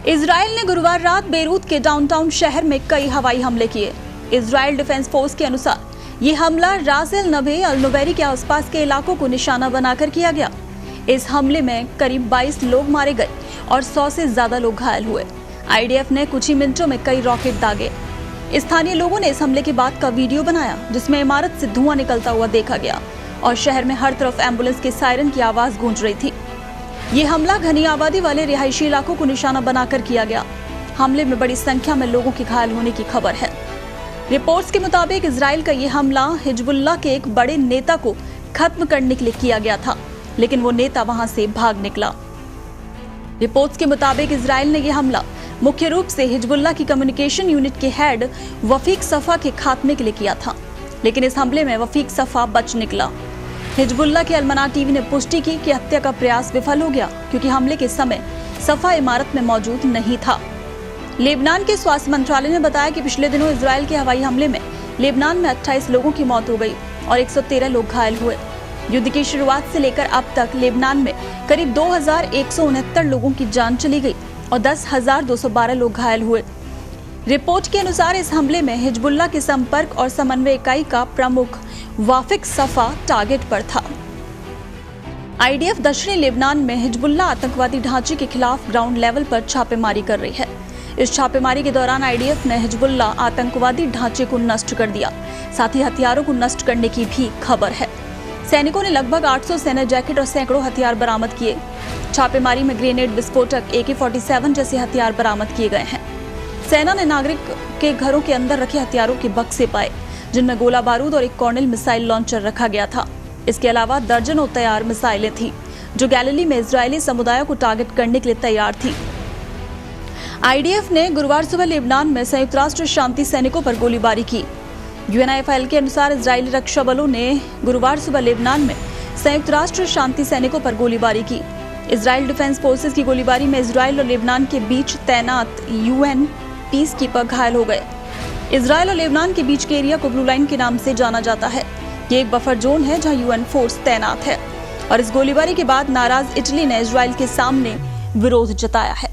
Israel ने गुरुवार रात बेरूत के डाउनटाउन शहर में कई हवाई हमले किए। इजराइल डिफेंस फोर्स के अनुसार ये हमला रास एल नबे अल नुवैरी के आसपास के इलाकों को निशाना बनाकर किया गया। इस हमले में करीब 22 लोग मारे गए और 100 से ज्यादा लोग घायल हुए। आईडीएफ ने कुछ ही मिनटों में कई रॉकेट दागे। स्थानीय लोगों ने इस हमले के बाद का वीडियो बनाया, जिसमें इमारत से धुआं निकलता हुआ देखा गया और शहर में हर तरफ एम्बुलेंस के सायरन की आवाज गूंज रही थी। ये हमला घनी आबादी वाले रिहायशी इलाकों को निशाना बनाकर किया गया। हमले में बड़ी संख्या में लोगों के घायल होने की खबर है। रिपोर्ट्स के मुताबिक इजराइल का ये हमला हिजबुल्लाह के एक बड़े नेता को खत्म करने के लिए किया गया था, लेकिन वो नेता वहां से भाग निकला। रिपोर्ट्स के मुताबिक इजराइल ने यह हमला मुख्य रूप से हिजबुल्लाह की कम्युनिकेशन यूनिट के हेड वफीक सफा के खात्मे के लिए किया था, लेकिन इस हमले में वफीक सफा बच निकला। हिजबुल्लाह के अलमना टीवी ने पुष्टि की कि हत्या का प्रयास विफल हो गया, क्योंकि हमले के समय सफा इमारत में मौजूद नहीं था। लेबनान के स्वास्थ्य मंत्रालय ने बताया कि पिछले दिनों इजराइल के हवाई हमले में लेबनान में 28 लोगों की मौत हो गई और 113 लोग घायल हुए। युद्ध की शुरुआत से लेकर अब तक लेबनान में करीब 2169 लोगों की जान चली गई और 10,212 लोग घायल हुए। रिपोर्ट के अनुसार इस हमले में हिजबुल्लाह के संपर्क और समन्वय इकाई का प्रमुख वाफिक सफा टारगेट पर था। आईडीएफ दक्षिणी लेबनान में हिजबुल्लाह आतंकवादी ढांचे के खिलाफ ग्राउंड लेवल पर छापेमारी कर रही है। इस छापेमारी के दौरान आईडीएफ ने हिजबुल्लाह आतंकवादी ढांचे को नष्ट कर दिया, साथ ही हथियारों को नष्ट करने की भी खबर है। सैनिकों ने लगभग 800 सेना जैकेट और सैकड़ों हथियार बरामद किए। छापेमारी में ग्रेनेड, विस्फोटक, AK-47 जैसे हथियार बरामद किए गए हैं। सेना ने नागरिक के घरों के अंदर रखे हथियारों के बक्से पाए, जिनमें गोला बारूद और एक कॉर्नेल मिसाइल लॉन्चर रखा गया था। इसके अलावा दर्जनों तैयार मिसाइलें थी, जो गैलिली में इजरायली समुदायों को टारगेट करने के लिए तैयार थी। आईडीएफ ने गुरुवार सुबह लेबनान में संयुक्त राष्ट्र शांति सैनिकों पर गोलीबारी की। UNIFIL के अनुसार इजरायली रक्षा बलों ने गुरुवार सुबह लेबनान में संयुक्त राष्ट्र शांति सैनिकों पर गोलीबारी की। इजराइल डिफेंस फोर्सेस की गोलीबारी में इजराइल और लेबनान के बीच तैनात UN पीस कीपर घायल हो गए। इजराइल और लेबनान के बीच के एरिया को ब्लू लाइन के नाम से जाना जाता है। ये एक बफर जोन है जहां UN फोर्स तैनात है और इस गोलीबारी के बाद नाराज इटली ने इजराइल के सामने विरोध जताया है।